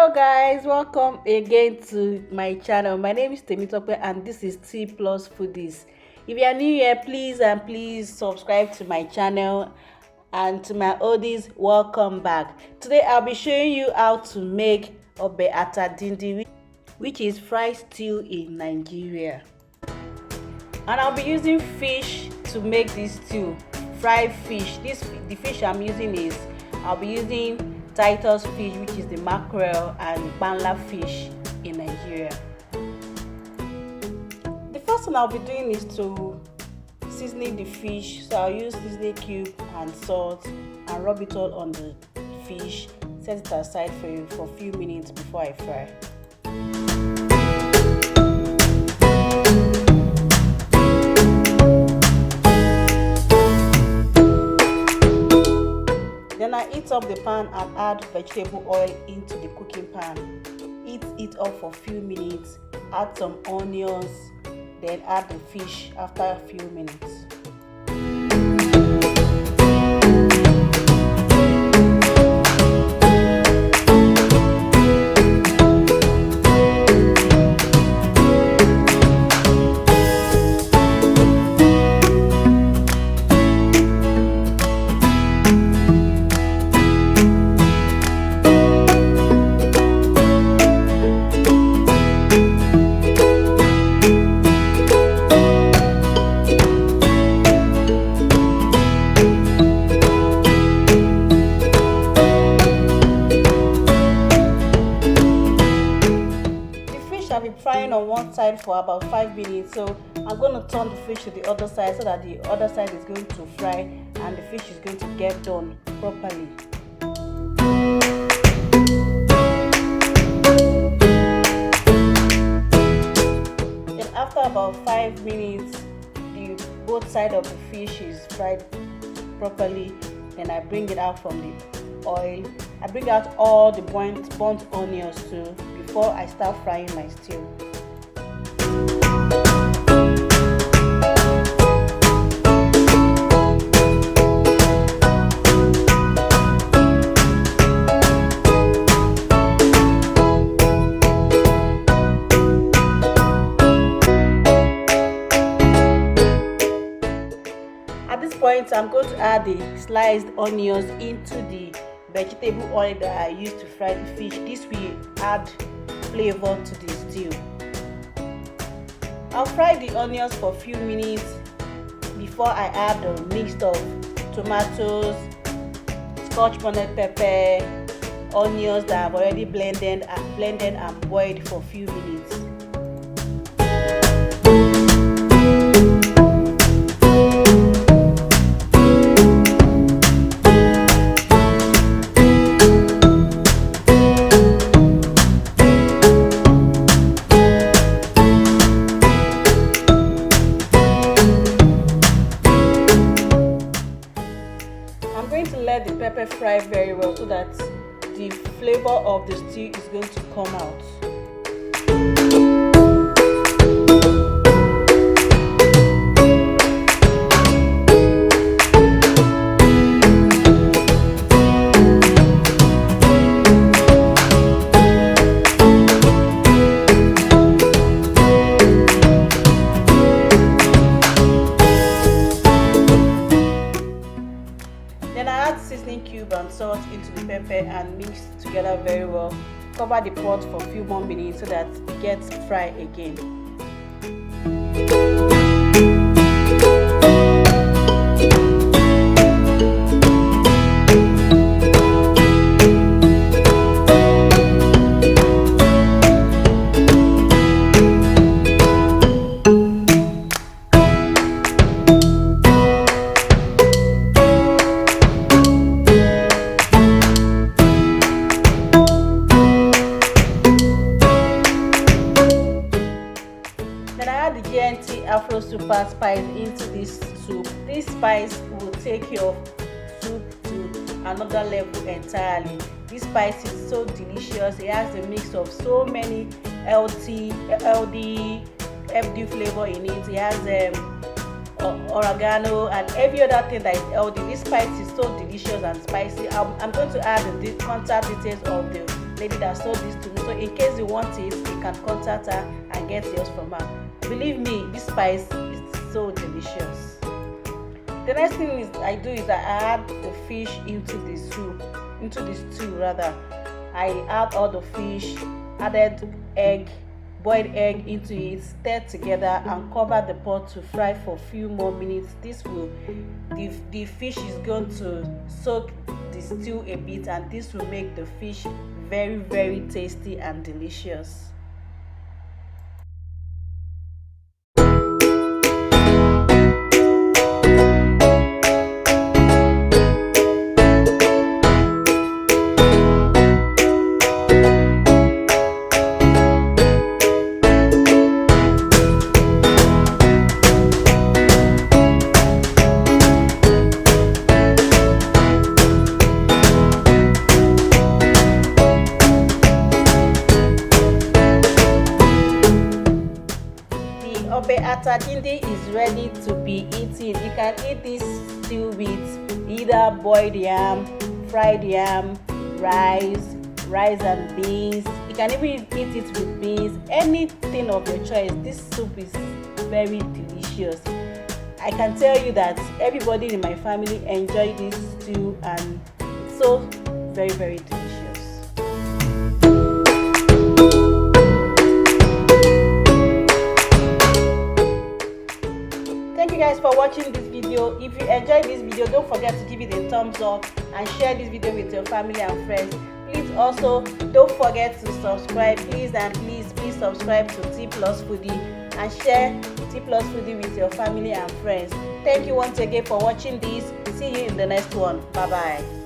Hello guys, welcome again to my channel. My name is Temitope and this is T Plus Foodies. If you are new here, please subscribe to my channel, and to my oldies, welcome back. Today I'll be showing you how to make Obe Atadindin, which is fried stew in Nigeria. And I'll be using fish to make this stew. Fried fish. The fish I'm using is, I'll be using Titus fish, which is the Makerel, and Panla Fish in Nigeria. The first thing I'll be doing is to seasoning the fish. So I'll use seasoning cube and salt and rub it all on the fish. Set it aside for a few minutes before I fry. Then I heat up the pan and add vegetable oil into the cooking pan. Heat it up for a few minutes, add some onions, then add the fish after a few minutes. I've been frying on one side for about 5 minutes, so I'm going to turn the fish to the other side so that the other side is going to fry and the fish is going to get done properly. Then after about 5 minutes, both sides of the fish is fried properly. Then I bring it out from the oil. I bring out all the burnt onions too before I start frying my stew. At this point, I'm going to add the sliced onions into the vegetable oil that I used to fry the fish. This will add flavor to the stew. I'll fry the onions for a few minutes before I add the mix of tomatoes, Scotch bonnet pepper, onions that I've already blended and boiled for a few minutes. I'm going to let the pepper fry very well so that the flavor of the stew is going to come out. Then I add seasoning cube and salt into the pepper and mix together very well. Cover the pot for a few more minutes so that it gets fried again. Afrosoupa spice into this soup. This spice will take your soup to another level entirely. This spice is so delicious. It has a mix of so many healthy, FD flavor in it. It has oregano and every other thing that is healthy. This spice is so delicious and spicy. I'm going to add the contact details of the lady that sold this to me. So in case you want it, you can contact her and get yours from her. Believe me, this spice is so delicious. The next thing I add the fish into the stew. I add all the fish, added egg, boiled egg into it, stir together and cover the pot to fry for a few more minutes. The fish is going to soak the stew a bit, and this will make the fish very, very tasty and delicious. Obe Atadindin is ready to be eaten. You can eat this stew with either boiled yam, fried yam, rice and beans. You can even eat it with beans, anything of your choice. This soup is very delicious. I can tell you that everybody in my family enjoy this stew, and it's so very, very delicious. Thank you guys for watching this video. If you enjoyed this video, don't forget to give it a thumbs up and share this video with your family and friends. Please also don't forget to subscribe. Please subscribe to T Plus Foodie and share T Plus Foodie with your family and friends. Thank you once again for watching this. See you in the next one. Bye bye.